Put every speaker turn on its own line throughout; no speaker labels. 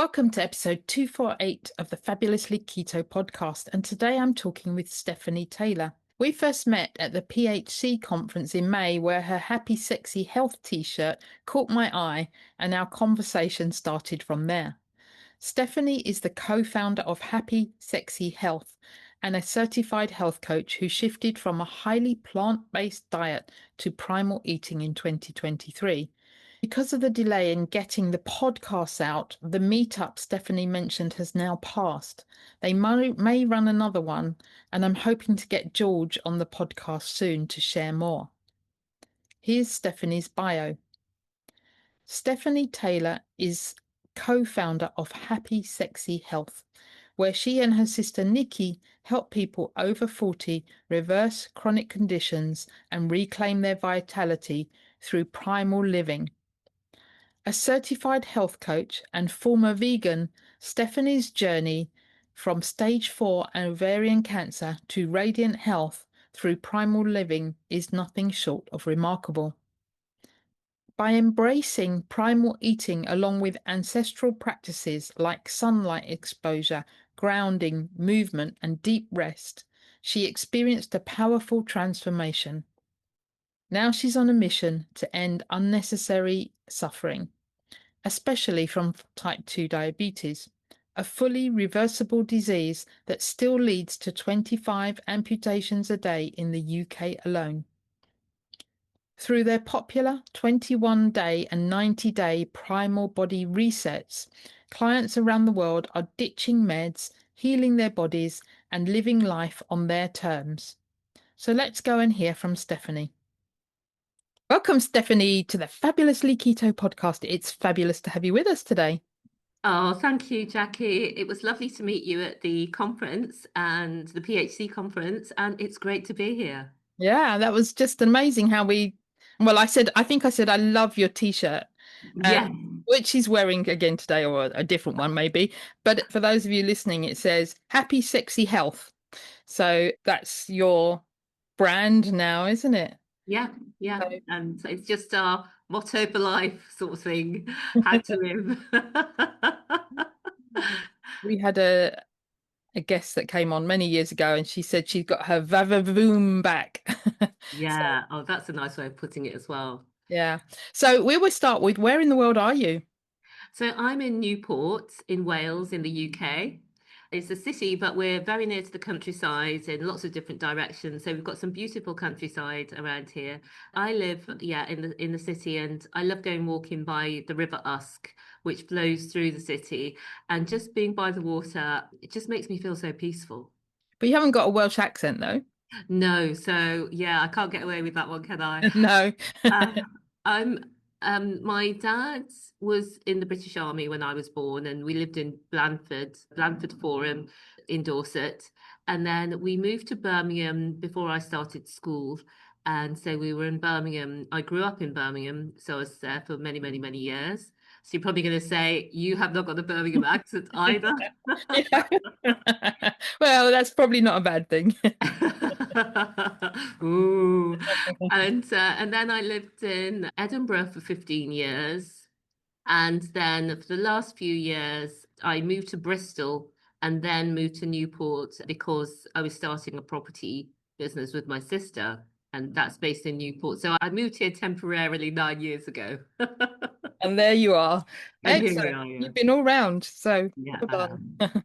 Welcome to episode 248 of the Fabulously Keto podcast, and today I'm talking with Stephanie Taylor. We first met at the PHC conference in May, where her Happy Sexy Health t-shirt caught my eye, and our conversation started from there. Stephanie is the co-founder of Happy Sexy Health and a certified health coach who shifted from a highly plant-based diet to primal eating in 2023. Because of the delay in getting the podcasts out, the meetup Stephanie mentioned has now passed. They may run another one, and I'm hoping to get George on the podcast soon to share more. Here's Stephanie's bio. Stephanie Taylor is co-founder of Happy Sexy Health, where she and her sister Nikki help people over 40 reverse chronic conditions and reclaim their vitality through primal living. A certified health coach and former vegan, Stephanie's journey from stage 4 ovarian cancer to radiant health through primal living is nothing short of remarkable. By embracing primal eating along with ancestral practices like sunlight exposure, grounding, movement, and deep rest, she experienced a powerful transformation. Now she's on a mission to end unnecessary suffering, especially from type 2 diabetes, a fully reversible disease that still leads to 25 amputations a day in the UK alone. Through their popular 21-day and 90-day primal body resets, clients around the world are ditching meds, healing their bodies, and living life on their terms. So let's go and hear from Stephanie. Welcome, Stephanie, to the Fabulously Keto podcast. It's fabulous to have you with us today.
Oh, thank you, Jackie. It was lovely to meet you at the conference and the PHC conference, and it's great to be here.
Yeah, that was just amazing how I think I said, I love your t-shirt,
Yeah.
which she's wearing again today, or a different one maybe. But for those of you listening, it says Happy Sexy Health. So that's your brand now, isn't it?
Yeah.
So
And so it's just our motto for life sort of thing, how to live.
we had a guest that came on many years ago, and she said she's got her vavavoom back. So,
Yeah. Oh, that's a nice way of putting it as well.
yeah. So we will start with, where in the world are you?
So I'm in Newport in Wales in the UK. It's a city, but we're very near to the countryside in lots of different directions. So we've got some beautiful countryside around here. I live, in the city, and I love going walking by the River Usk, which flows through the city. And just being by the water, it just makes me feel so peaceful.
But you haven't got a Welsh accent, though.
No, so yeah, I can't get away with that one, can I?
No.
Uh, I'm my dad was in the British Army when I was born, and we lived in Blandford Forum in Dorset. And then we moved to Birmingham before I started school. And so we were in Birmingham. I grew up in Birmingham, so I was there for many, many, many years. So you're probably going to say you have not got the Birmingham accent either.
Yeah. Well, that's probably not a bad thing.
Ooh. And then I lived in Edinburgh for 15 years. And then for the last few years, I moved to Bristol and then moved to Newport because I was starting a property business with my sister, and that's based in Newport. So I moved here temporarily 9 years ago.
And there you are.
And here we
Excellent.
are, yeah.
You've been all round, so
Yeah.
well done.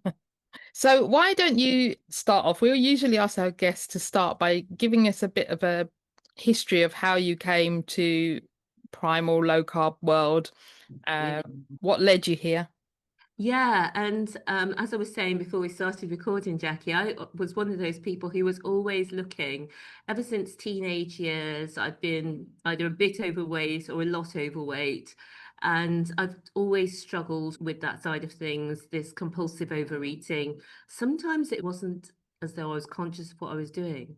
So why don't you start off? We usually ask our guests to start by giving us a bit of a history of how you came to primal low carb world.
Yeah.
What led you here?
Yeah, and as I was saying before we started recording, Jackie, I was one of those people who was always looking. Ever since teenage years, I've been either a bit overweight or a lot overweight, and I've always struggled with that side of things, this compulsive overeating. Sometimes it wasn't as though I was conscious of what I was doing.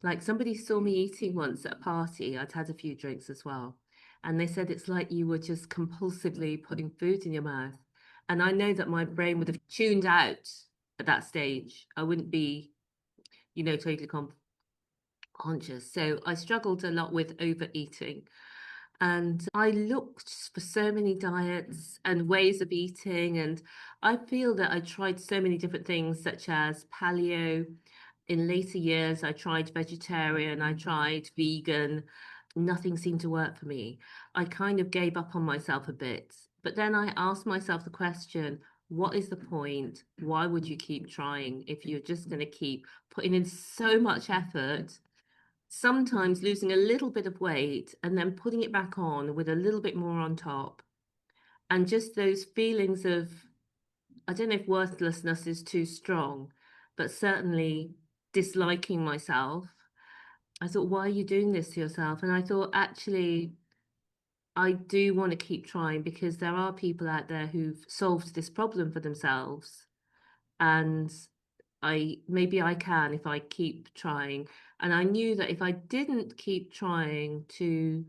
Like somebody saw me eating once at a party, I'd had a few drinks as well, and they said it's like you were just compulsively putting food in your mouth. And I know that my brain would have tuned out at that stage. I wouldn't be, totally conscious. So I struggled a lot with overeating. And I looked for so many diets and ways of eating. And I feel that I tried so many different things, such as paleo. In later years, I tried vegetarian, I tried vegan. Nothing seemed to work for me. I kind of gave up on myself a bit. But then I asked myself the question, what is the point? Why would you keep trying if you're just going to keep putting in so much effort, sometimes losing a little bit of weight and then putting it back on with a little bit more on top? And just those feelings of, I don't know if worthlessness is too strong, but certainly disliking myself. I thought, why are you doing this to yourself? And I thought, actually, I do want to keep trying because there are people out there who've solved this problem for themselves. And maybe I can if I keep trying. And I knew that if I didn't keep trying to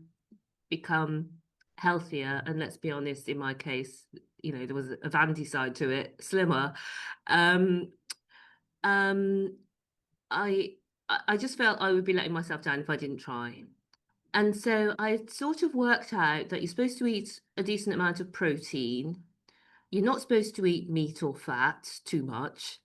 become healthier, and let's be honest, in my case, there was a vanity side to it, slimmer. Um, um, I I just felt I would be letting myself down if I didn't try. And so I sort of worked out that you're supposed to eat a decent amount of protein. You're not supposed to eat meat or fat too much.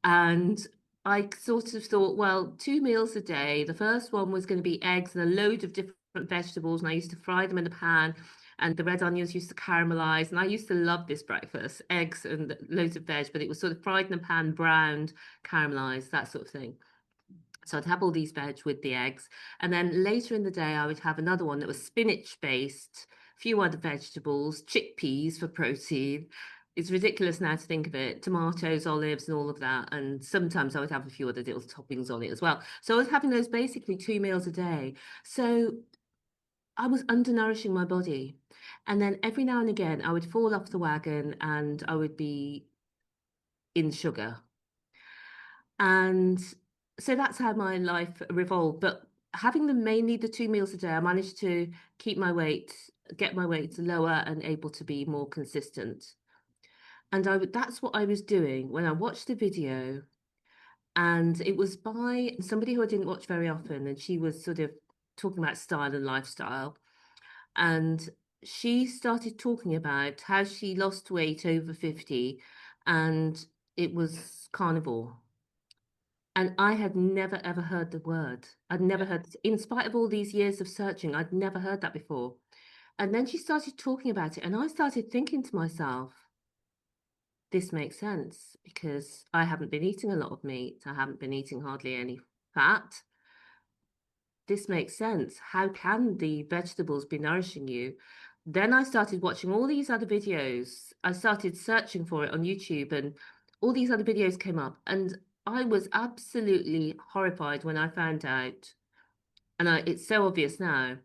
And I sort of thought, well, 2 meals a day. The first one was going to be eggs and a load of different vegetables. And I used to fry them in the pan, and the red onions used to caramelize. And I used to love this breakfast, eggs and loads of veg, but it was sort of fried in the pan, browned, caramelized, that sort of thing. So I'd have all these veg with the eggs. And then later in the day, I would have another one that was spinach based, a few other vegetables, chickpeas for protein. It's ridiculous now to think of it. Tomatoes, olives, and all of that. And sometimes I would have a few other little toppings on it as well. So I was having those basically 2 meals a day. So I was undernourishing my body. And then every now and again, I would fall off the wagon and I would be in sugar. And so that's how my life revolved. But having mainly the 2 meals a day, I managed to keep my weight, get my weight lower and able to be more consistent. And that's what I was doing when I watched the video. And it was by somebody who I didn't watch very often. And she was sort of talking about style and lifestyle. And she started talking about how she lost weight over 50, and it was carnivore. And I had never ever heard the word. I'd never heard, in spite of all these years of searching, I'd never heard that before. And then she started talking about it, and I started thinking to myself, this makes sense because I haven't been eating a lot of meat. I haven't been eating hardly any fat. This makes sense. How can the vegetables be nourishing you? Then I started watching all these other videos. I started searching for it on YouTube, and all these other videos came up. And I was absolutely horrified when I found out, and it's so obvious now,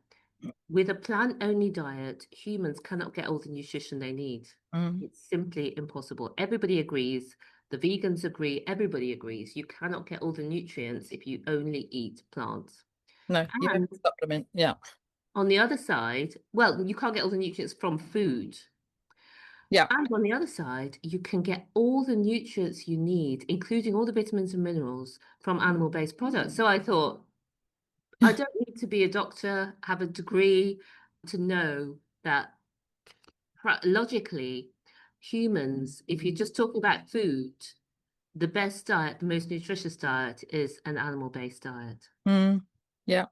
with a plant-only diet, humans cannot get all the nutrition they need.
Mm.
It's simply impossible. Everybody agrees. The vegans agree. Everybody agrees. You cannot get all the nutrients if you only eat plants.
No, you have
And
to supplement. Yeah.
on the other side, well, you can't get all the nutrients from food.
Yeah.
And on the other side, you can get all the nutrients you need, including all the vitamins and minerals from animal-based products. So I thought, I don't need to be a doctor, have a degree to know that logically, humans, if you're just talking about food, the best diet, the most nutritious diet is an animal-based diet.
Mm. Yeah.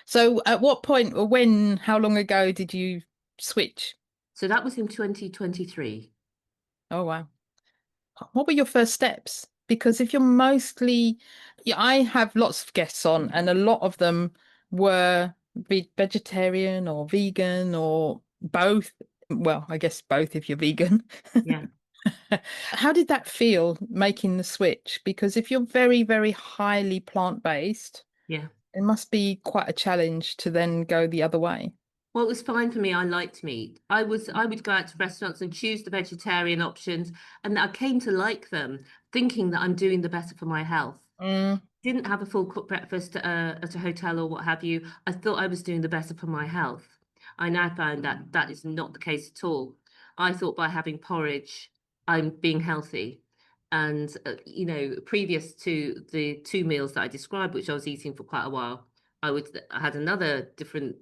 So at what point or when, how long ago did you switch?
So that was in 2023.
Oh, wow. What were your first steps? Because if you're mostly, yeah, I have lots of guests on, and a lot of them were vegetarian or vegan or both. Well, I guess both if you're vegan.
Yeah,
How did that feel making the switch? Because if you're very, very highly plant-based,
yeah.
it must be quite a challenge to then go the other way.
Well, it was fine for me. I liked meat. I would go out to restaurants and choose the vegetarian options, and I came to like them, thinking that I'm doing the better for my health.
Mm,
Didn't have a full cooked breakfast at a hotel or what have you. I thought I was doing the better for my health. I now found that that is not the case at all. I thought by having porridge, I'm being healthy. And, previous to the 2 meals that I described, which I was eating for quite a while, I had another different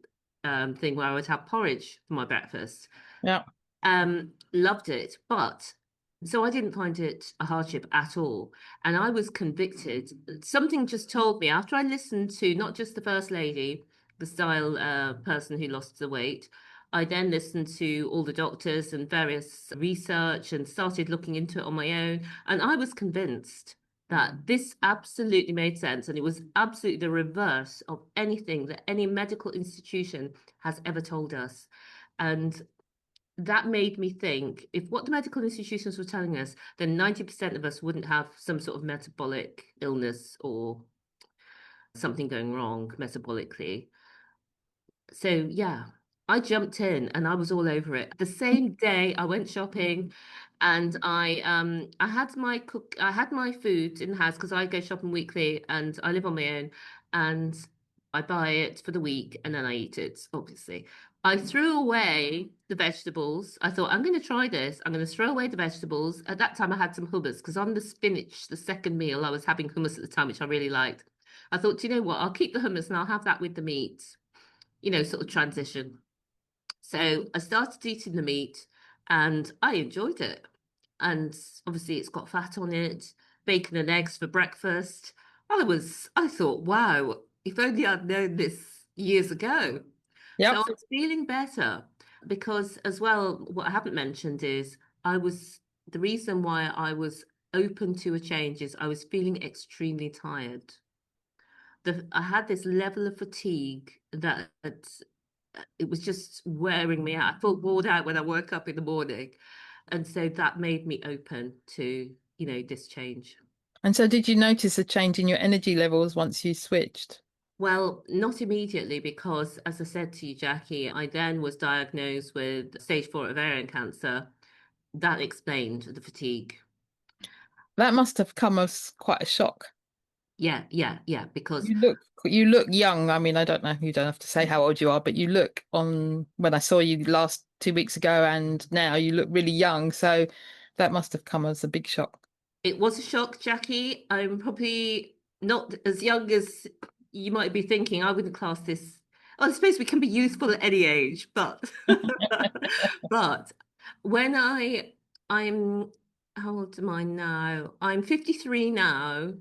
thing where I would have porridge for my breakfast.
Yeah.
Loved it, but so I didn't find it a hardship at all. And I was convicted. Something just told me after I listened to not just the First Lady, the style person who lost the weight. I then listened to all the doctors and various research and started looking into it on my own. And I was convinced that this absolutely made sense. And it was absolutely the reverse of anything that any medical institution has ever told us. And that made me think if what the medical institutions were telling us, then 90% of us wouldn't have some sort of metabolic illness or something going wrong metabolically. So yeah, I jumped in and I was all over it. The same day I went shopping and I had my food in the house because I go shopping weekly and I live on my own and I buy it for the week and then I eat it, obviously. I threw away the vegetables. I thought, I'm going to try this. I'm going to throw away the vegetables. At that time, I had some hummus because on the spinach, the second meal, I was having hummus at the time, which I really liked. I thought, do you know what? I'll keep the hummus and I'll have that with the meat, sort of transition. So I started eating the meat and I enjoyed it. And obviously it's got fat on it, bacon and eggs for breakfast. I thought, wow, if only I'd known this years ago. So I
Yep.
was feeling better because as well, what I haven't mentioned is the reason why I was open to a change is I was feeling extremely tired. I had this level of fatigue that it was just wearing me out. I felt worn out when I woke up in the morning. And so that made me open to, this change.
And so did you notice a change in your energy levels once you switched?
Well, not immediately, because as I said to you, Jackie, I then was diagnosed with stage 4 ovarian cancer. That explained the fatigue.
That must have come as quite a shock.
Yeah, yeah, yeah, because
You look young. I mean, I don't know, you don't have to say how old you are, but you look on when I saw you last 2 weeks ago and now you look really young. So that must have come as a big shock.
it was a shock, Jackie. I'm probably not as young as you might be thinking. I wouldn't class this. I suppose we can be youthful at any age, but but when I'm how old am I now? I'm 53 now.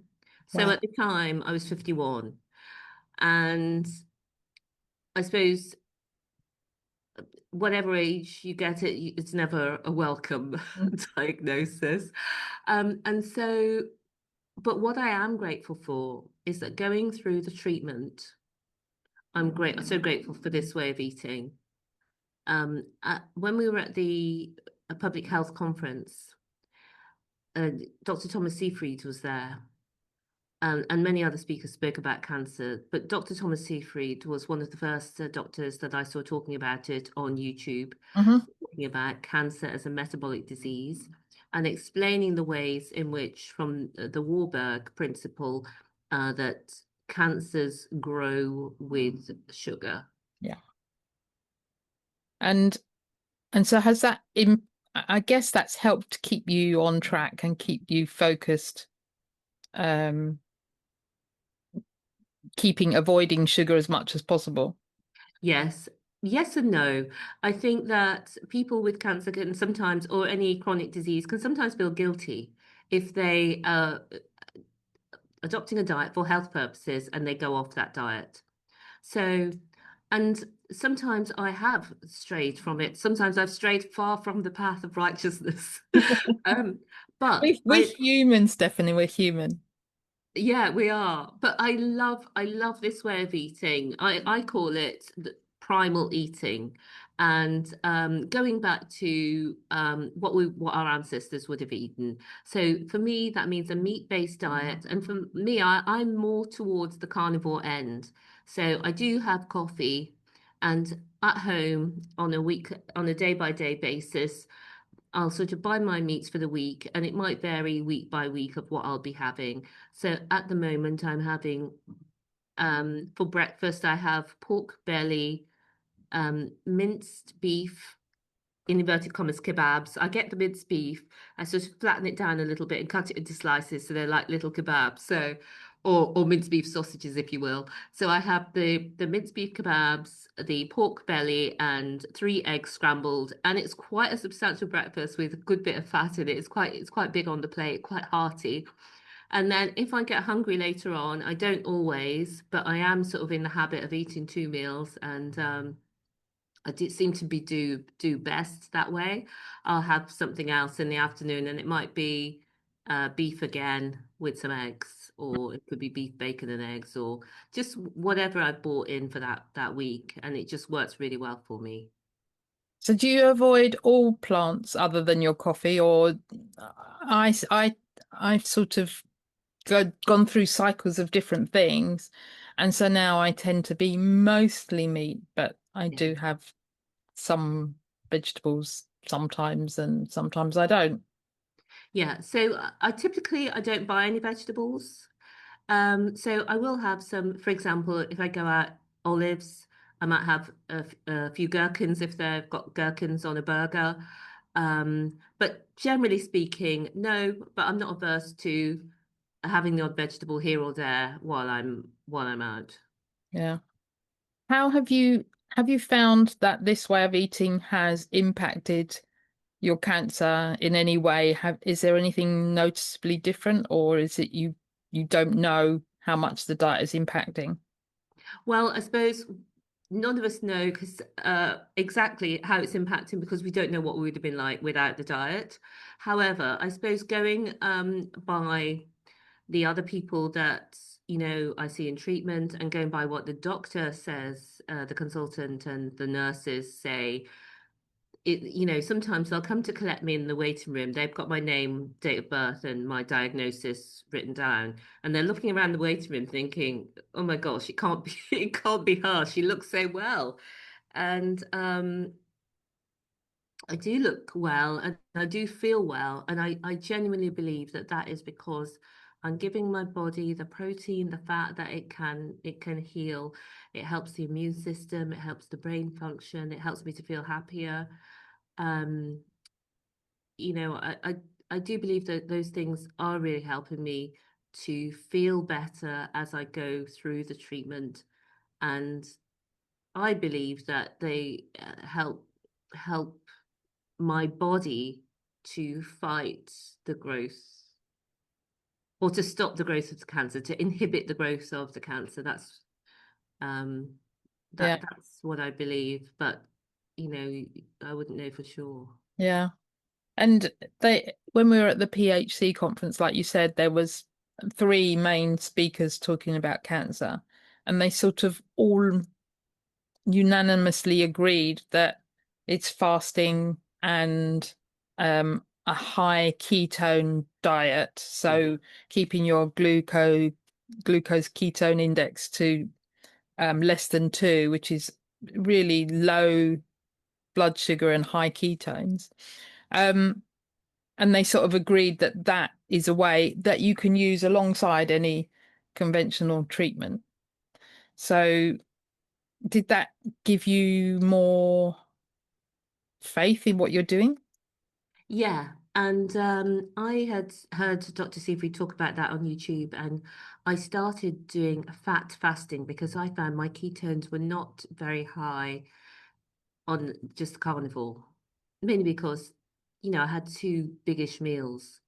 So
Wow.
at the time I was 51. And I suppose whatever age you get it, it's never a welcome diagnosis. And so but what I am grateful for is that going through the treatment, I'm so grateful for this way of eating. When we were at a public health conference, Dr. Thomas Seyfried was there, and many other speakers spoke about cancer. But Dr. Thomas Seyfried was one of the first doctors that I saw talking about it on YouTube,
Hmm.
talking about cancer as a metabolic disease and explaining the ways in which, from the Warburg principle, that cancers grow with sugar.
Yeah. And and so has that I guess that's helped keep you on track and keep you focused, um, avoiding sugar as much as possible.
Yes, yes and no. I think that people with cancer can sometimes, or any chronic disease, can sometimes feel guilty if they adopting a diet for health purposes and they go off that diet. So, and sometimes I have strayed from it. Sometimes I've strayed far from the path of righteousness. um, but
We're human, Stephanie. We're human.
yeah, we are. But I love this way of eating. I call it the primal eating. And going back to what our ancestors would have eaten. So for me, that means a meat-based diet. And for me, I'm more towards the carnivore end. So I do have coffee and at home on a day-by-day basis. I'll sort of buy my meats for the week, and it might vary week by week of what I'll be having. So at the moment, I'm having for breakfast, I have pork belly, minced beef, in inverted commas, kebabs. I get the minced beef, I sort of flatten it down a little bit and cut it into slices so they're like little kebabs. So or minced beef sausages, if you will. So I have the minced beef kebabs, the pork belly, and 3 eggs scrambled, and it's quite a substantial breakfast with a good bit of fat in it. It's quite big on the plate, quite hearty. And then if I get hungry later on, I don't always, but I am sort of in the habit of eating 2 meals, and I do seem to be do best that way. I'll have something else in the afternoon, and it might be beef again with some eggs, or it could be beef bacon and eggs, or just whatever I bought in for that week, and it just works really well for me.
So do you avoid all plants other than your coffee, or I I I've sort of gone through cycles of different things, and so now I tend to be mostly meat, but I
Yeah.
do have some vegetables sometimes, and sometimes I don't.
Yeah. So I typically I don't buy any vegetables. So I will have some, for example, if I go out olives, I might have a few gherkins if they've got gherkins on a burger. But generally speaking, no, but I'm not averse to having the odd vegetable here or there while I'm out.
Yeah. How have you found that this way of eating has impacted your cancer in any way? Is there anything noticeably different, or is it you don't know how much the diet is impacting?
Well, I suppose none of us know because exactly how it's impacting because we don't know what we would have been like without the diet. However, I suppose going by the other people that I see in treatment and going by what the doctor says, the consultant and the nurses say, sometimes they'll come to collect me in the waiting room. They've got my name, date of birth, and my diagnosis written down, and they're looking around the waiting room thinking, "Oh my gosh, it can't be, it can't be her. She looks so well." And I do look well and I do feel well. And I genuinely believe that that is because I'm giving my body the protein, the fat that it can heal. It helps the immune system, it helps the brain function, it helps me to feel happier. Um, I do believe that those things are really helping me to feel better as I go through the treatment. And I believe that they help my body to fight the growth or to stop the growth of the cancer, to inhibit the growth of the cancer. Um
Yeah,
that's what I believe, but I wouldn't know for sure.
yeah. And when we were at the PHC conference, like you said, there was three main speakers talking about cancer, and they sort of all unanimously agreed that it's fasting and a high ketone diet.
Yeah.
So keeping your glucose ketone index to less than 2, which is really low blood sugar and high ketones. Um, and they sort of agreed that that is a way that you can use alongside any conventional treatment. So did that give you more faith in what you're doing?
Yeah, and I had heard Dr. Seafried talk about that on YouTube, and I started doing fat fasting because I found my ketones were not very high on just carnivore, mainly because, I had two biggish meals.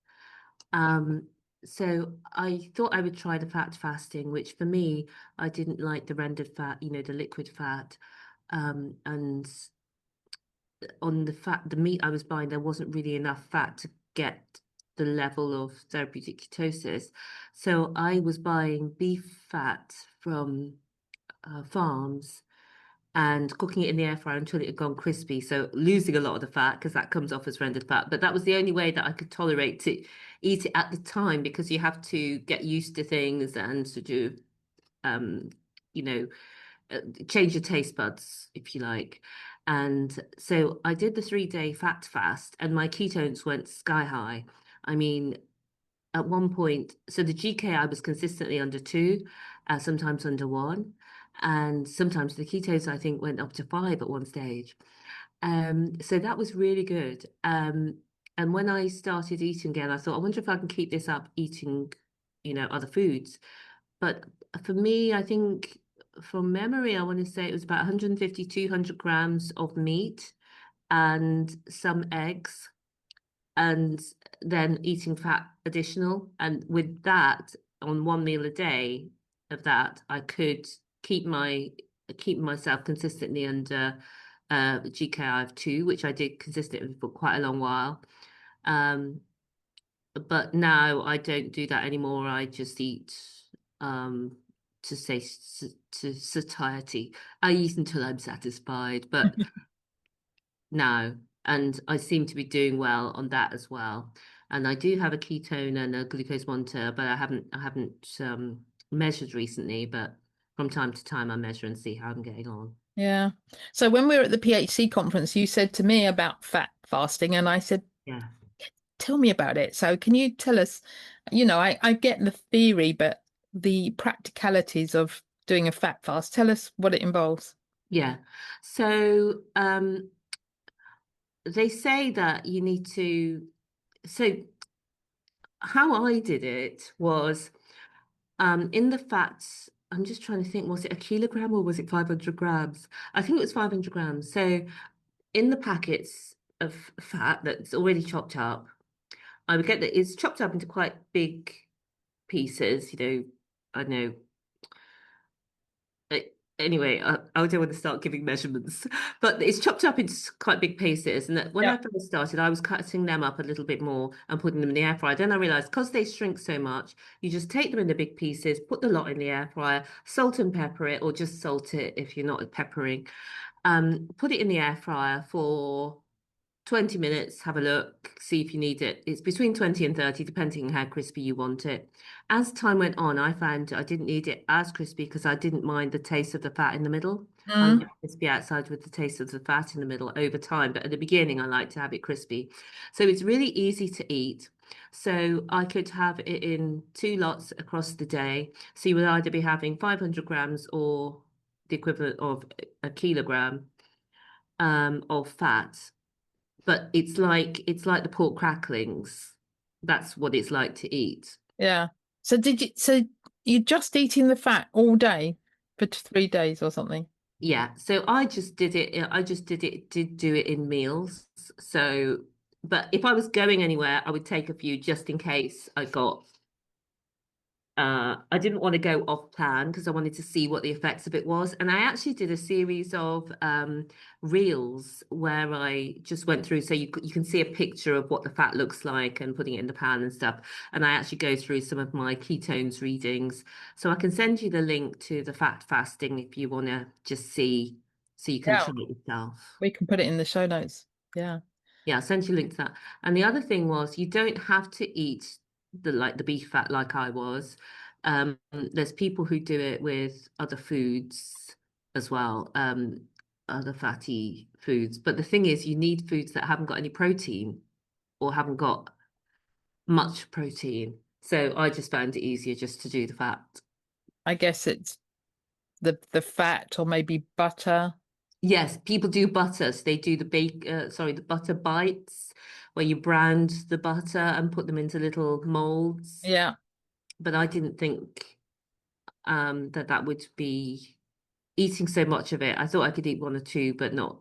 Um, so I thought I would try the fat fasting, which for me, I didn't like the rendered fat, the liquid fat. And on the meat I was buying, there wasn't really enough fat to get the level of therapeutic ketosis. So I was buying beef fat from farms and cooking it in the air fryer until it had gone crispy. So losing a lot of the fat because that comes off as rendered fat. But that was the only way that I could tolerate to eat it at the time because you have to get used to things and to do, um, you know, change your taste buds, if you like. And so I did the 3 day fat fast, and my ketones went sky high. I mean, at one point, so the GK I was consistently under 2, sometimes under 1. And sometimes the ketones I think went up to 5 at one stage. So that was really good. And when I started eating again, I thought, I wonder if I can keep this up eating, other foods. but for me, I think from memory, I want to say it was about 150, 200 grams of meat and some eggs, and then eating fat additional. And with that, on one meal a day of that, I could keep myself consistently under GKI of 2, which I did consistently for quite a long while. Um, but now I don't do that anymore. I just eat um to say to satiety. I eat until I'm satisfied, but now, and I seem to be doing well on that as well. And I do have a ketone and a glucose monitor, but I haven't measured recently, but from time to time I measure and see how I'm getting on.
Yeah. So when we were at the PHC conference, you said to me about fat fasting, and I said,
Yeah.
tell me about it. So can you tell us, I get the theory, but the practicalities of doing a fat fast, tell us what it involves.
Yeah. So they say that you need to, so how I did it was in the fats, I'm just trying to think, was it a kilogram or was it 500 grams? I think it was 500 grams. So in the packets of fat that's already chopped up, I would get that it's chopped up into quite big pieces, I don't know. Uh, Anyway, I don't want to start giving measurements, but it's chopped up into quite big pieces. And that when
Yeah.
I first started, I was cutting them up a little bit more and putting them in the air fryer. Then I realized because they shrink so much, you just take them in the big pieces, put the lot in the air fryer, salt and pepper it, or just salt it if you're not peppering. Put it in the air fryer for 20 minutes, have a look, see if you need it. It's between 20 and 30, depending on how crispy you want it. As time went on, I found I didn't need it as crispy because I didn't mind the taste of the fat in the middle. I
Mm.
like crispy outside with the taste of the fat in the middle over time. But at the beginning, I like to have it crispy. So it's really easy to eat. So I could have it in 2 lots across the day. So you would either be having 500 grams or the equivalent of a kilogram of fat, but it's like the pork cracklings. That's what it's like to eat.
Yeah. So you're just eating the fat all day for 3 days or something?
Yeah. So I just did it. I just did do it in meals. So, but if I was going anywhere, I would take a few just in case I got I didn't want to go off plan because I wanted to see what the effects of it was. And I actually did a series of reels where I just went through. So you can see a picture of what the fat looks like and putting it in the pan and stuff. And I actually go through some of my ketones readings. So I can send you the link to the fat fasting if you want to just see, so you can
Yeah.
try it yourself.
We can put it in the show notes. Yeah.
Yeah, I'll send you a link to that. And the other thing was you don't have to eat the beef fat like I was. There's people who do it with other foods as well, other fatty foods. But the thing is, you need foods that haven't got any protein or haven't got much protein. So I just found it easier just to do the fat.
I guess it's the fat or maybe butter.
Yes, people do butter. So they do the butter bites where you brown the butter and put them into little molds.
Yeah.
But I didn't think that would be eating so much of it. I thought I could eat one or two, but not.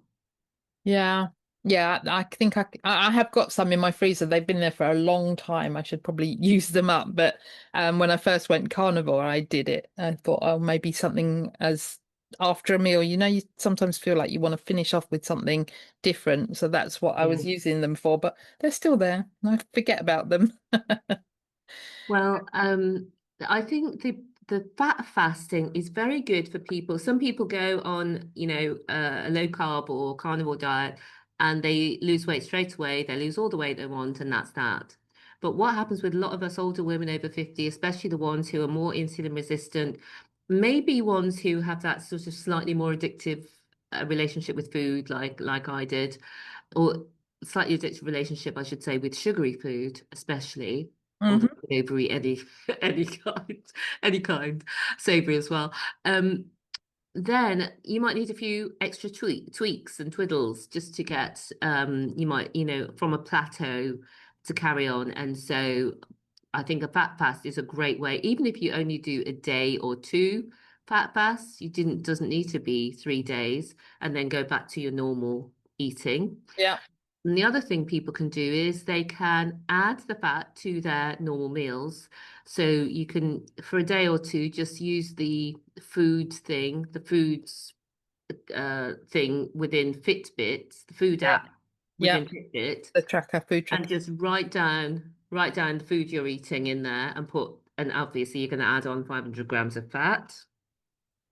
Yeah. Yeah, I think I have got some in my freezer. They've been there for a long time. I should probably use them up. But when I first went carnivore, I did it. I thought, oh, maybe something as after a meal, you sometimes feel like you want to finish off with something different. So that's what I
Yeah.
was using them for. But they're still there. I forget about them.
Well, I think the fat fasting is very good for people. Some people go on, a low carb or carnivore diet and they lose weight straight away. They lose all the weight they want, and that's that. But what happens with a lot of us older women over 50, especially the ones who are more insulin resistant, maybe ones who have that sort of slightly more addictive relationship with food, like I did, or slightly addictive relationship, I should say, with sugary food, especially, although
Hmm.
savory any any kind, savory as well. Um, then you might need a few extra tweaks and twiddles just to get you might, from a plateau to carry on. And so I think a fat fast is a great way, even if you only do a day or two fat fasts, you didn't doesn't need to be 3 days and then go back to your normal eating.
Yeah.
And the other thing people can do is they can add the fat to their normal meals. So you can, for a day or two, just use the food thing, the foods thing within Fitbit, the food
Yeah.
app
Yeah.
within Fitbit,
The tracker, food
and
tracker.
just write down the food you're eating in there and put, and obviously you're going to add on 500 grams of fat,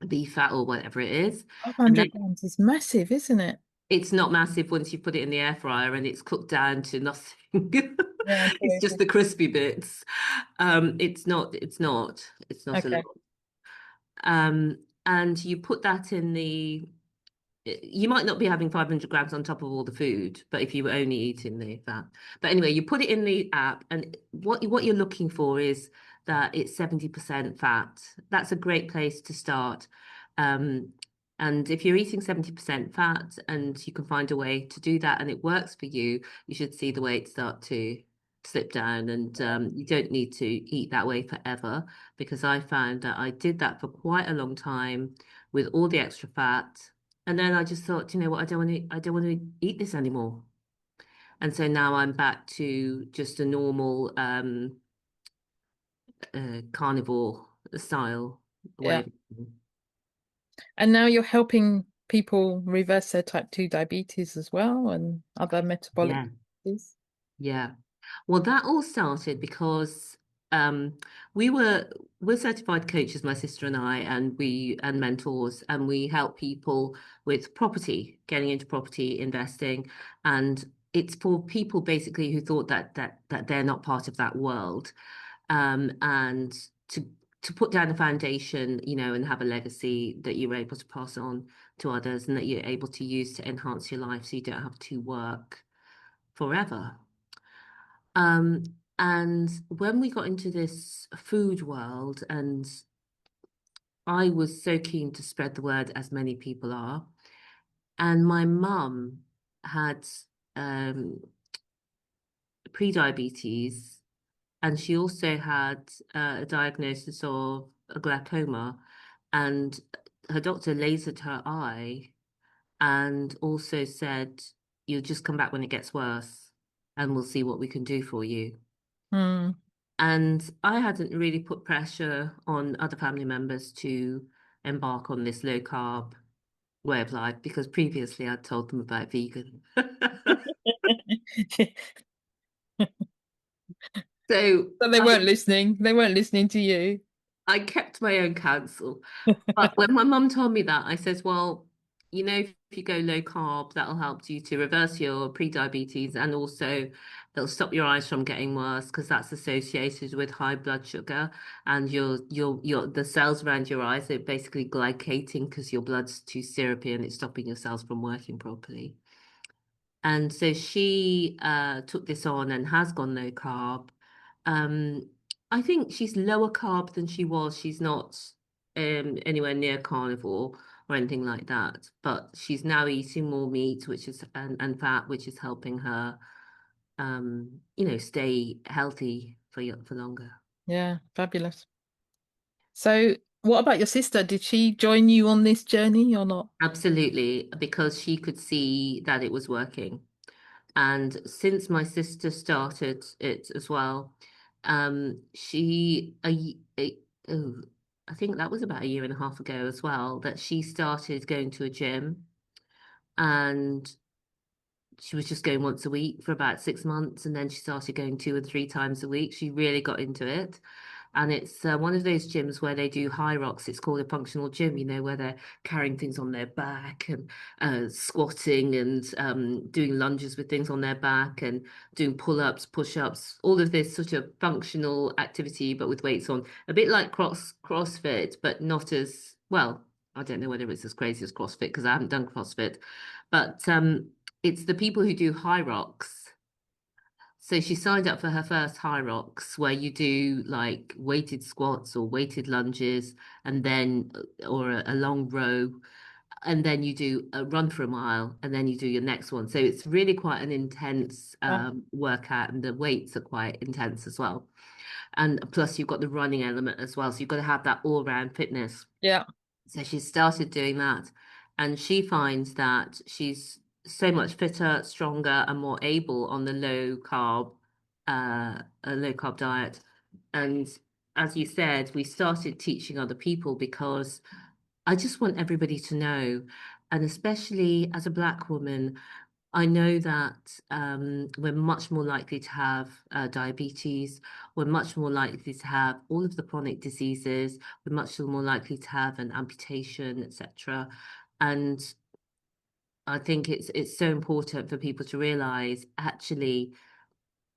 beef fat or whatever it is. And then
500 grams is massive, isn't it?
it's not massive once you put it in the air fryer and it's cooked down to nothing.
Yeah,
It's just
true.
the crispy bits. It's not a lot.
Okay.
And you put that in the you might not be having 500 grams on top of all the food, but if you were only eating the fat. But anyway, you put it in the app, and what you're looking for is that it's 70% fat. That's a great place to start. Um, and if you're eating 70% fat and you can find a way to do that and it works for you, you should see the weight start to slip down. And you don't need to eat that way forever, because I found that I did that for quite a long time with all the extra fat. And then I just thought, you know what, I don't want to eat this anymore. And so now I'm back to just a normal carnivore style way
Yeah.
of eating.
And now you're helping people reverse their type 2 diabetes as well and other metabolic
Yeah,
disease.
yeah. Well, that all started because um, we we're certified coaches, my sister and I, and mentors, and we help people with property, getting into property investing, and it's for people basically who thought that they're not part of that world, and to put down a foundation, and have a legacy that you're able to pass on to others, and that you're able to use to enhance your life, so you don't have to work forever. Um, and when we got into this food world, and I was so keen to spread the word, as many people are, and my mum had um, pre-diabetes, and she also had a diagnosis of a glaucoma, and her doctor lasered her eye and also said, "You'll just come back when it gets worse, and we'll see what we can do for you."
Mm.
And I hadn't really put pressure on other family members to embark on this low carb way of life, because previously I'd told them about vegan. So
So they
I,
weren't listening. They weren't listening to you.
I kept my own counsel. But when my mum told me that, I says, well, if you go low carb, that'll help you to reverse your pre-diabetes, and also it'll stop your eyes from getting worse, because that's associated with high blood sugar, and your the cells around your eyes are basically glycating because your blood's too syrupy and it's stopping your cells from working properly. And so she took this on and has gone low carb. Um, I think she's lower carb than she was. She's not anywhere near carnivore or anything like that, but she's now eating more meat, which is and fat, which is helping her, stay healthy for longer.
Yeah, fabulous. So, what about your sister? Did she join you on this journey or not?
Absolutely, because she could see that it was working. And since my sister started it as well, she oh, I think that was about a year and a half ago as well, that she started going to a gym, and she was just going once a week for about 6 months, and then she started going 2 and 3 times a week. She really got into it. And it's one of those gyms where they do high rocks. It's called a functional gym, where they're carrying things on their back, and squatting, and doing lunges with things on their back, and doing pull-ups, push-ups, all of this sort of functional activity, but with weights on. A bit like CrossFit, but not as well. I don't know whether it's as crazy as CrossFit, because I haven't done CrossFit, but it's the people who do high rocks. So she signed up for her first high rocks, where you do like weighted squats or weighted lunges, and then or a long row, and then you do a run for a mile, and then you do your next one. So it's really quite an intense
Yeah.
workout, and the weights are quite intense as well. And plus you've got the running element as well. So you've got to have that all-round fitness.
Yeah.
So she started doing that, and she finds that she's so much fitter, stronger, and more able on the low carb diet. And as you said, we started teaching other people because I just want everybody to know, and especially as a Black woman, I know that we're much more likely to have diabetes. We're much more likely to have all of the chronic diseases. We're much more likely to have an amputation, etc. And I think it's so important for people to realize actually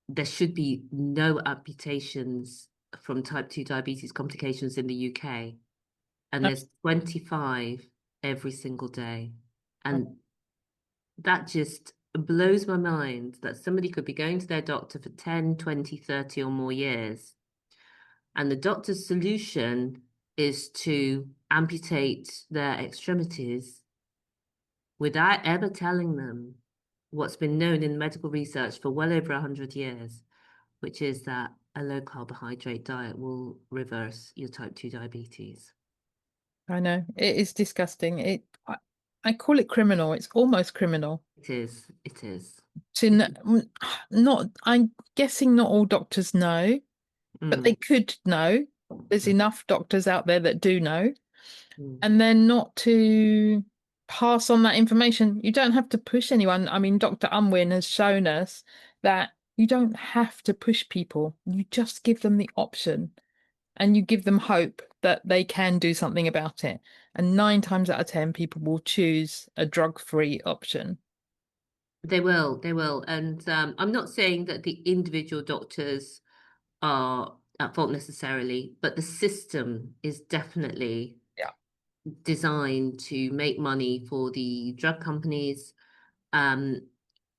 there should be no amputations from type 2 diabetes complications in the UK. And there's 25 every single day. And that just blows my mind that somebody could be going to their doctor for 10, 20, 30 or more years. And the doctor's solution is to amputate their extremities without ever telling them what's been known in medical research for well over 100 years, which is that a low carbohydrate diet will reverse your type 2 diabetes.
I know it is disgusting. I call it criminal. It's almost criminal
It is, it is.
to
It
not. I'm guessing not all doctors know, but they
mm,
could know. There's
mm,
enough doctors out there that do know,
mm.
and then not to pass on that information. You don't have to push anyone. I mean, Dr. Unwin has shown us that you don't have to push people. You just give them the option and you give them hope that they can do something about it. And 9 times out of 10, people will choose a drug-free option.
They will. And I'm not saying that the individual doctors are at fault necessarily, but the system is definitely
Yeah.
designed to make money for the drug companies. Um,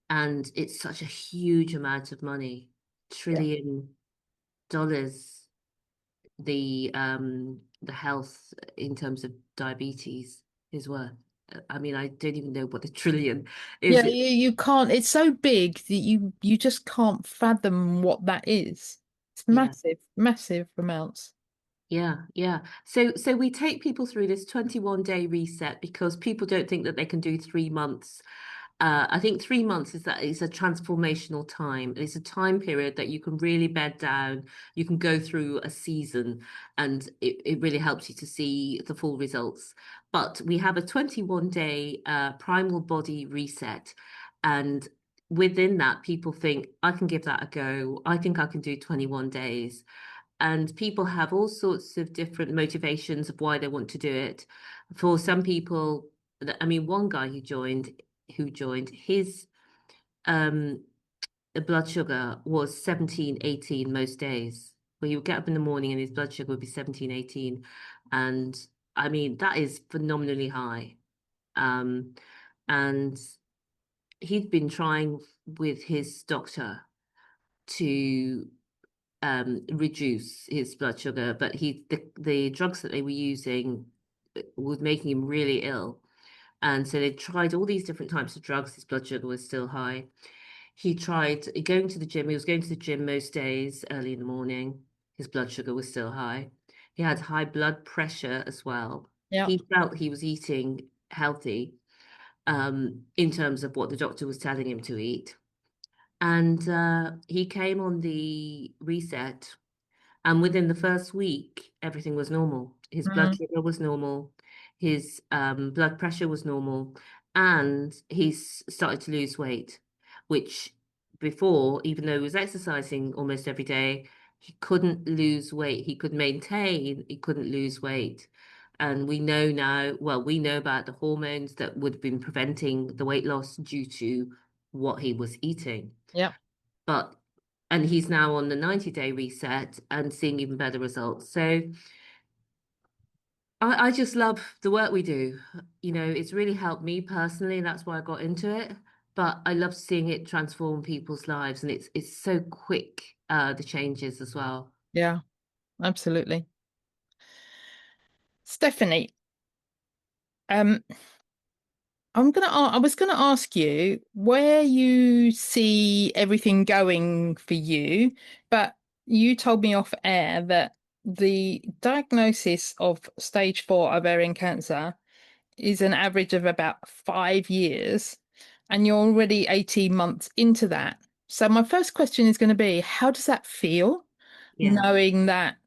and it's such a huge amount of money,
Yeah.
$1 trillion, the health in terms of diabetes is worth. I mean, I don't even know what a trillion
Yeah,
is.
you can't, it's so big that you just can't fathom what that is. It's
Yeah.
massive, massive amounts.
Yeah, yeah. So we take people through this 21-day reset because people don't think that they can do 3 months. I think 3 months is a transformational time. It's a time period that you can really bed down. You can go through a season and it really helps you to see the full results. But we have a 21-day primal body reset. And within that, people think, I can give that a go. I think I can do 21 days. And people have all sorts of different motivations of why they want to do it. For some people, I mean, one guy who joined his um blood sugar was 17, 18 most days. Where he would get up in the morning and his blood sugar would be 17, 18. And I mean, that is phenomenally high. Um, and he'd been trying with his doctor to reduce his blood sugar, but the drugs that they were using was making him really ill. And so they tried all these different types of drugs. His blood sugar was still high. He tried going to the gym. He was going to the gym most days early in the morning. His blood sugar was still high. He had high blood pressure as well.
Yeah.
He felt he was eating healthy, in terms of what the doctor was telling him to eat. And he came on the reset, and within the first week, everything was normal. His blood
Mm,
sugar was normal, his blood pressure was normal, and he's started to lose weight, which before, even though he was exercising almost every day, he couldn't lose weight. He could maintain, he couldn't lose weight. And we know now, well, we know about the hormones that would have been preventing the weight loss due to what he was eating.
yeah.
But and he's now on the 90-day reset and seeing even better results. So I just love the work we do. You know, it's really helped me personally, and that's why I got into it. But I love seeing it transform people's lives, and it's so quick, the changes as well.
Yeah, absolutely. Stephanie, um, I was gonna ask you where you see everything going for you, but you told me off air that the diagnosis of stage 4 ovarian cancer is an average of about 5 years, and you're already 18 months into that. So my first question is going to be, how does that feel,
Yeah.
knowing that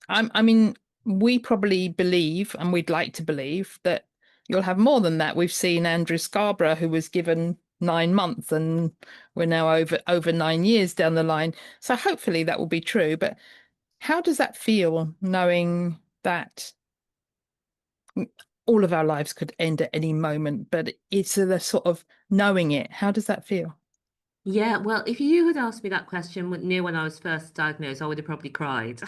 I mean, we probably believe, and we'd like to believe, that you'll have more than that. We've seen Andrew Scarborough, who was given 9 months, and we're now over 9 years down the line. So hopefully that will be true. But how does that feel, knowing that all of our lives could end at any moment? But it's the sort of knowing it. How does that feel?
Yeah, well, if you had asked me that question near when I was first diagnosed, I would have probably cried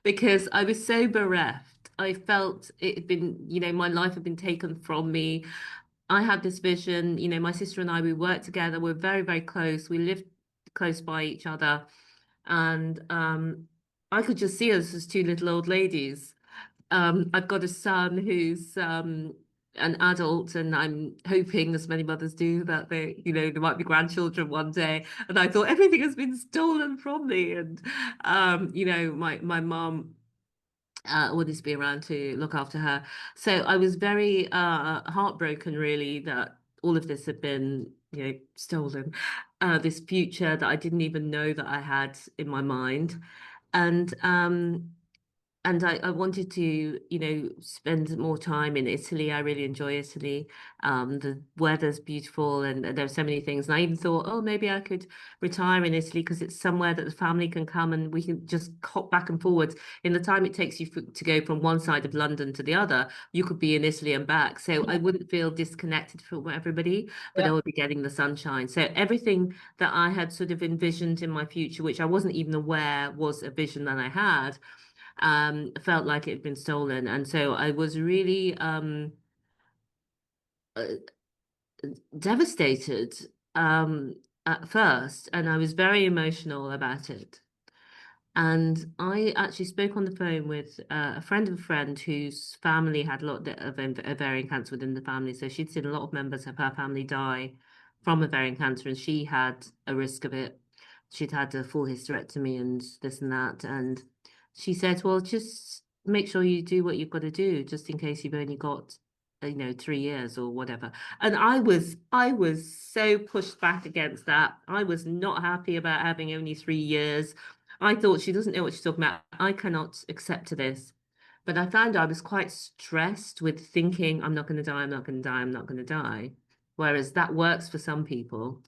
because I was so bereft. I felt it had been, my life had been taken from me. I had this vision, my sister and I, we worked together. We're very, very close. We lived close by each other. And I could just see us as two little old ladies. I've got a son who's an adult, and I'm hoping, as many mothers do, that there might be grandchildren one day. And I thought everything has been stolen from me, and my mom always be around to look after her. So I was very heartbroken, really, that all of this had been, stolen. This future that I didn't even know that I had in my mind, and I wanted to, spend more time in Italy. I really enjoy Italy. The weather's beautiful, and there are so many things. And I even thought, oh, maybe I could retire in Italy because it's somewhere that the family can come and we can just hop back and forwards. In the time it takes you to go from one side of London to the other, you could be in Italy and back. So I wouldn't feel disconnected from everybody, but I
Yeah.
would be getting the sunshine. So everything that I had sort of envisioned in my future, which I wasn't even aware was a vision that I had, felt like it had been stolen. And so I was really uh, devastated at first, and I was very emotional about it. And I actually spoke on the phone with a friend of a friend whose family had a lot of ovarian cancer within the family. So she'd seen a lot of members of her family die from ovarian cancer, and she had a risk of it. She'd had a full hysterectomy and this and that. And she said, well, just make sure you do what you've got to do, just in case you've only got, 3 years or whatever. And I was so pushed back against that. I was not happy about having only 3 years. I thought she doesn't know what she's talking about. I cannot accept this. But I found I was quite stressed with thinking, I'm not going to die, I'm not going to die, I'm not going to die. Whereas that works for some people.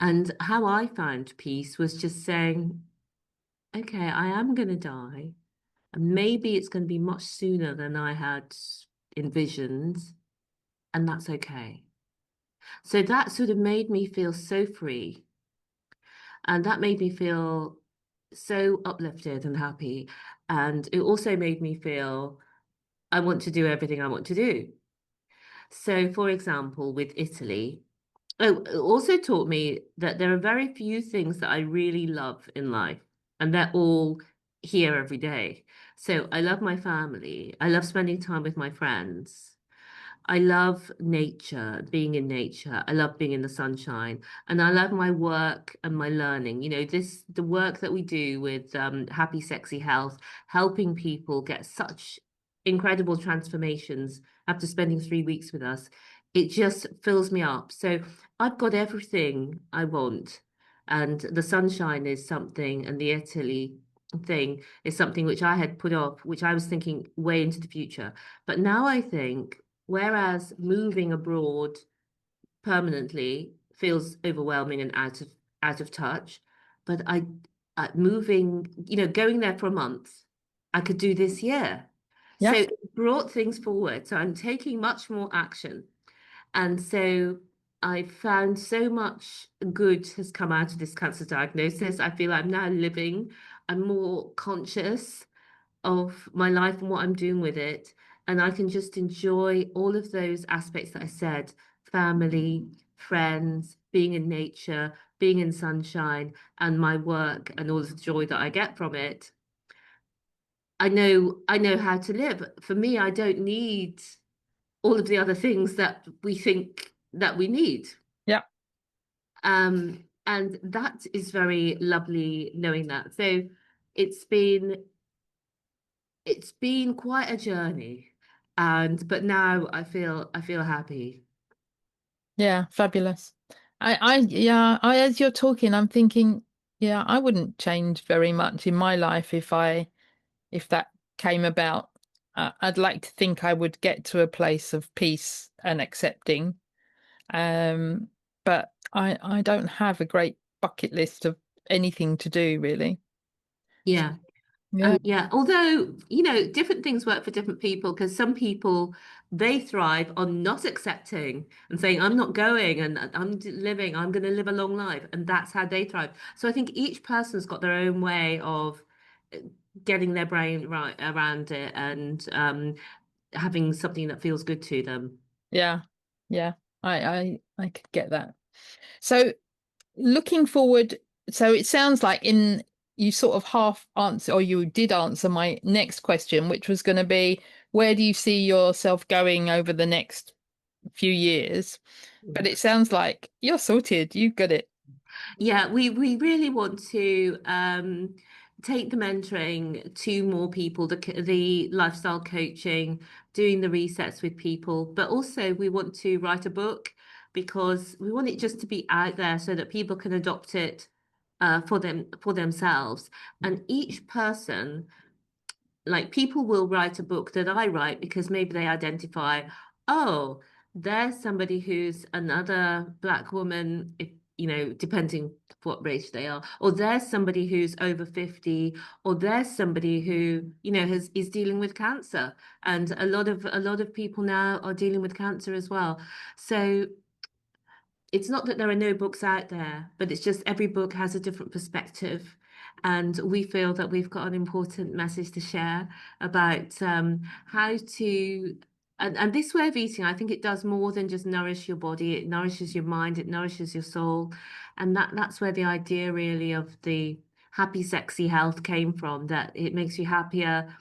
And how I found peace was just saying, okay, I am going to die. And maybe it's going to be much sooner than I had envisioned. And that's okay. So that sort of made me feel so free. And that made me feel so uplifted and happy. And it also made me feel I want to do everything I want to do. So, for example, with Italy, oh, it also taught me that there are very few things that I really love in life, and they're all here every day. So, I love my family. I love spending time with my friends. I love nature, being in nature. I love being in the sunshine, and I love my work and my learning. The work that we do with Happy Sexy Health, helping people get such incredible transformations after spending 3 weeks with us. It just fills me up. So I've got everything I want, and the sunshine is something, and the Italy thing is something which I had put off, which I was thinking way into the future. But now I think, whereas moving abroad permanently feels overwhelming and out of touch, but moving, going there for a month, I could do this year. So
Yeah.
it brought things forward. So I'm taking much more action. And so I found so much good has come out of this cancer diagnosis. I feel I'm now living, I'm more conscious of my life and what I'm doing with it. And I can just enjoy all of those aspects that I said: family, friends, being in nature, being in sunshine, and my work and all the joy that I get from it. I know how to live. For me, I don't need all of the other things that we think that we need.
Yeah.
And that is very lovely knowing that. So it's been it's been quite a journey. And but now I feel happy.
Yeah, fabulous. Yeah, as you're talking, I'm thinking, yeah, I wouldn't change very much in my life if that came about. I'd like to think I would get to a place of peace and accepting. Um, but I don't have a great bucket list of anything to do, really.
Yeah.
Yeah,
Yeah, although, different things work for different people because some people they thrive on not accepting and saying, I'm not going and living, I'm going to live a long life. And that's how they thrive. So I think each person's got their own way of uh, getting their brain right around it and having something that feels good to them.
yeah, yeah. I could get that. So looking forward, so it sounds like in you sort of half answer, or you did answer my next question, which was going to be, where do you see yourself going over the next few years? But it sounds like you're sorted. You've got it.
Yeah, we really want to take the mentoring to more people, the lifestyle coaching, doing the resets with people, but also we want to write a book because we want it just to be out there so that people can adopt it for themselves. And each person like people will write a book that I write because maybe they identify, oh, there's somebody who's another black woman, if depending what race they are, or there's somebody who's over 50, or there's somebody who, has is dealing with cancer. And a lot of people now are dealing with cancer as well. So it's not that there are no books out there, but it's just every book has a different perspective. And we feel that we've got an important message to share about how to, and this way of eating, I think it does more than just nourish your body. It nourishes your mind, it nourishes your soul. And that's where the idea really of the happy, sexy health came from, that it makes you happier,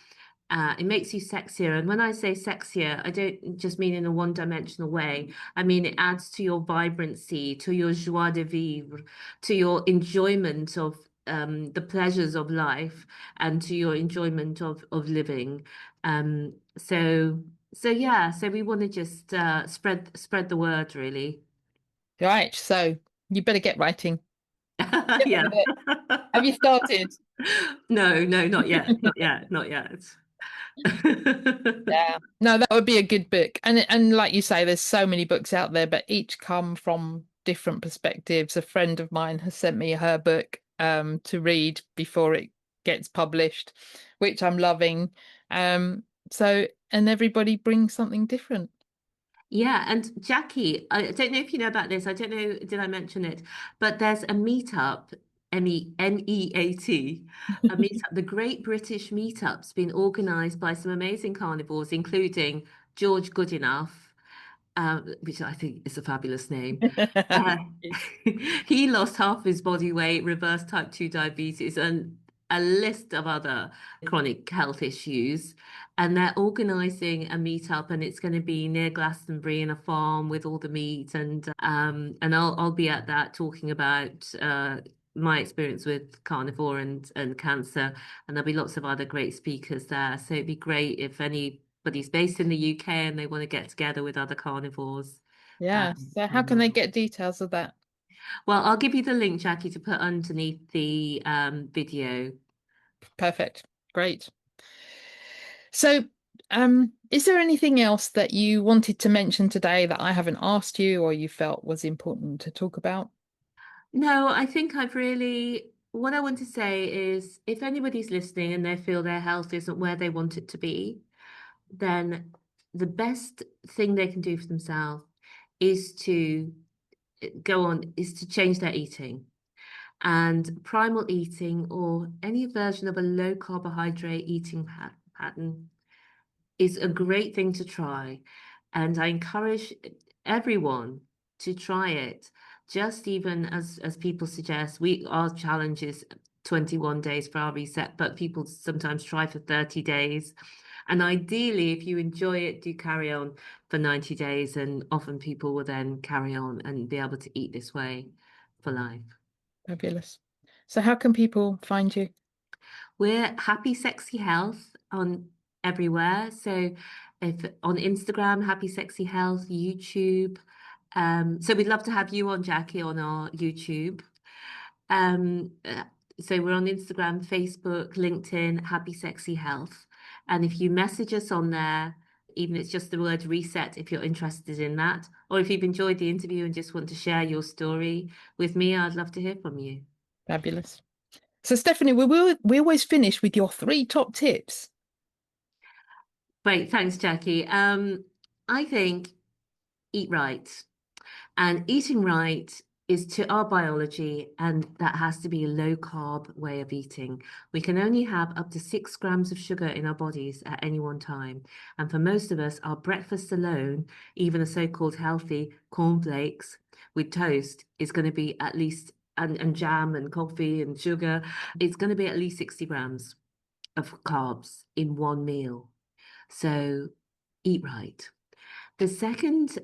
it makes you sexier. And when I say sexier, I don't just mean in a one-dimensional way. I mean, it adds to your vibrancy, to your joie de vivre, to your enjoyment of the pleasures of life and to your enjoyment of living. So yeah, so we want to just spread the word really.
Right. So you better get writing. Get on
Yeah.
with it. Have you started?
No, no, not yet. Not yet. Not yet.
Yeah. No, that would be a good book. And like you say, there's so many books out there, but each come from different perspectives. A friend of mine has sent me her book to read before it gets published, which I'm loving. So and everybody brings something different.
Yeah, and Jackie, I don't know if you know about this. I don't know, did I mention it? But there's a meetup, MEAT, a meetup. The Great British Meetup's been organised by some amazing carnivores, including George Goodenough, which I think is a fabulous name. Uh, he lost half his body weight, reversed type 2 diabetes, and a list of other chronic health issues. And they're organising a meetup, and it's going to be near Glastonbury in a farm with all the meat. And I'll be at that talking about my experience with carnivore and cancer. And there'll be lots of other great speakers there. So it'd be great if anybody's based in the UK and they want to get together with other carnivores.
Yeah. So how can they get details of that?
Well, I'll give you the link, Jackie, to put underneath the video.
Perfect. Great. So, is there anything else that you wanted to mention today that I haven't asked you or you felt was important to talk about?
No, I think what I want to say is if anybody's listening and they feel their health isn't where they want it to be, then the best thing they can do for themselves is to is to change their eating. And primal eating or any version of a low carbohydrate eating pattern is a great thing to try. And I encourage everyone to try it. Just even as people suggest, our challenge is 21 days for our reset, but people sometimes try for 30 days. And ideally, if you enjoy it, do carry on for 90 days. And often people will then carry on and be able to eat this way for life.
Fabulous. So how can people find you?
We're Happy Sexy Health on everywhere. So if on Instagram, Happy Sexy Health, YouTube. So we'd love to have you on, Jackie, on our YouTube. Um, uh, so we're on Instagram, Facebook, LinkedIn, Happy Sexy Health. And if you message us on there, even if it's just the word reset, if you're interested in that, or if you've enjoyed the interview and just want to share your story with me, I'd love to hear from you.
Fabulous. So Stephanie, we always finish with your 3 top tips.
Great, thanks, Jackie. I think eat right. And eating right is to our biology, and that has to be a low carb way of eating. We can only have up to 6 grams of sugar in our bodies at any one time. And for most of us, our breakfast alone, even the so-called healthy cornflakes with toast, is going to be at least, and jam and coffee and sugar, it's going to be at least 60 grams of carbs in one meal. So eat right. The second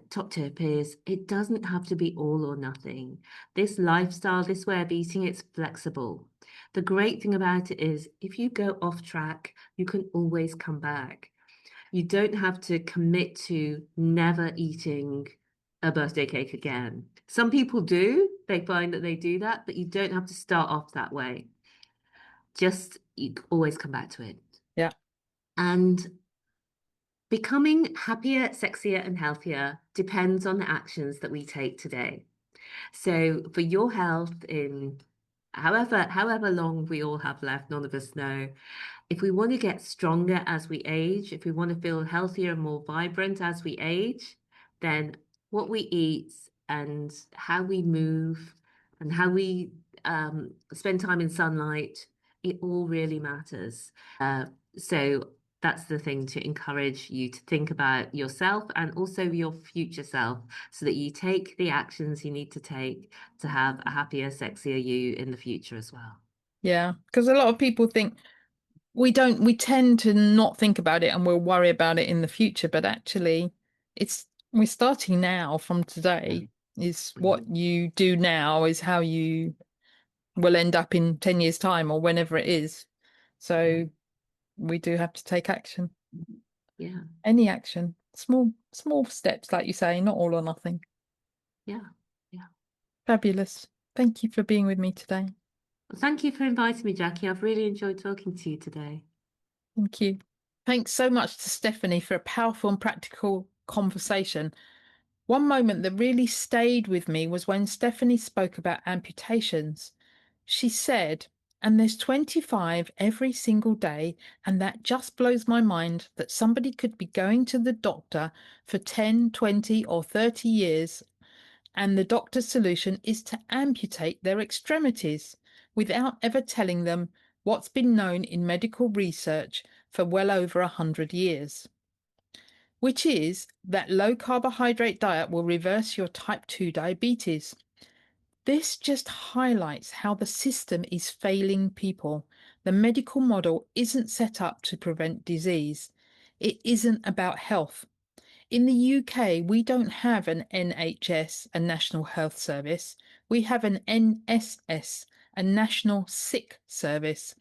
top tip is it doesn't have to be all or nothing. This lifestyle, this way of eating, it's flexible. The great thing about it is if you go off track, you can always come back. You don't have to commit to never eating a birthday cake again. Some people do, they find that they do that, but you don't have to start off that way. Just you always come back to it.
Yeah.
And becoming happier, sexier, and healthier depends on the actions that we take today. So for your health in however long we all have left, none of us know. If we want to get stronger as we age, if we want to feel healthier and more vibrant as we age, then what we eat and how we move and how we spend time in sunlight, it all really matters. So that's the thing, to encourage you to think about yourself and also your future self so that you take the actions you need to take to have a happier, sexier you in the future as well.
Yeah, because a lot of people think we tend to not think about it and we'll worry about it in the future, but actually we're starting now from today. Is what you do now is how you will end up in 10 years time or whenever it is. So we do have to take action.
Yeah.
Any action, small steps, like you say, not all or nothing.
Yeah. Yeah.
Fabulous. Thank you for being with me today.
Well, thank you for inviting me, Jackie. I've really enjoyed talking to you today.
Thank you. Thanks so much to Stephanie for a powerful and practical conversation. One moment that really stayed with me was when Stephanie spoke about amputations. She said, and there's 25 every single day, and that just blows my mind that somebody could be going to the doctor for 10, 20, or 30 years, and the doctor's solution is to amputate their extremities without ever telling them what's been known in medical research for well over 100 years, which is that low carbohydrate diet will reverse your type 2 diabetes. This just highlights how the system is failing people. The medical model isn't set up to prevent disease. It isn't about health. In the UK, we don't have an NHS, a National Health Service. We have an NSS, a National Sick Service.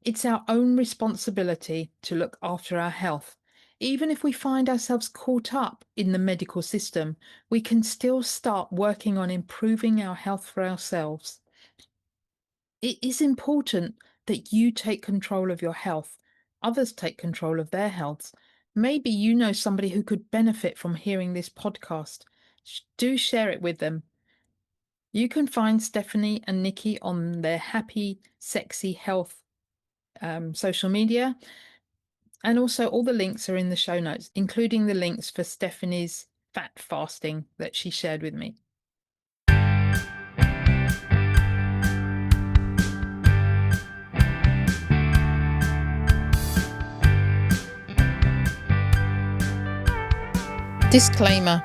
It's our own responsibility to look after our health. Even if we find ourselves caught up in the medical system, we can still start working on improving our health for ourselves. It is important that you take control of your health. Others take control of their health. Maybe you know somebody who could benefit from hearing this podcast. Do share it with them. You can find Stephanie and Nikki on their Happy Sexy Health social media. And also all the links are in the show notes, including the links for Stephanie's fat fasting that she shared with me. Disclaimer.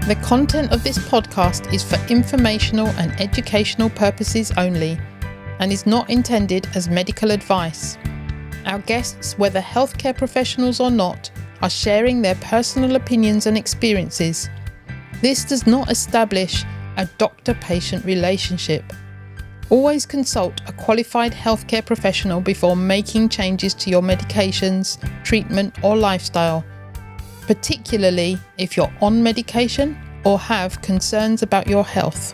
The content of this podcast is for informational and educational purposes only and is not intended as medical advice. Our guests, whether healthcare professionals or not, are sharing their personal opinions and experiences. This does not establish a doctor-patient relationship. Always consult a qualified healthcare professional before making changes to your medications, treatment, or lifestyle, particularly if you're on medication or have concerns about your health.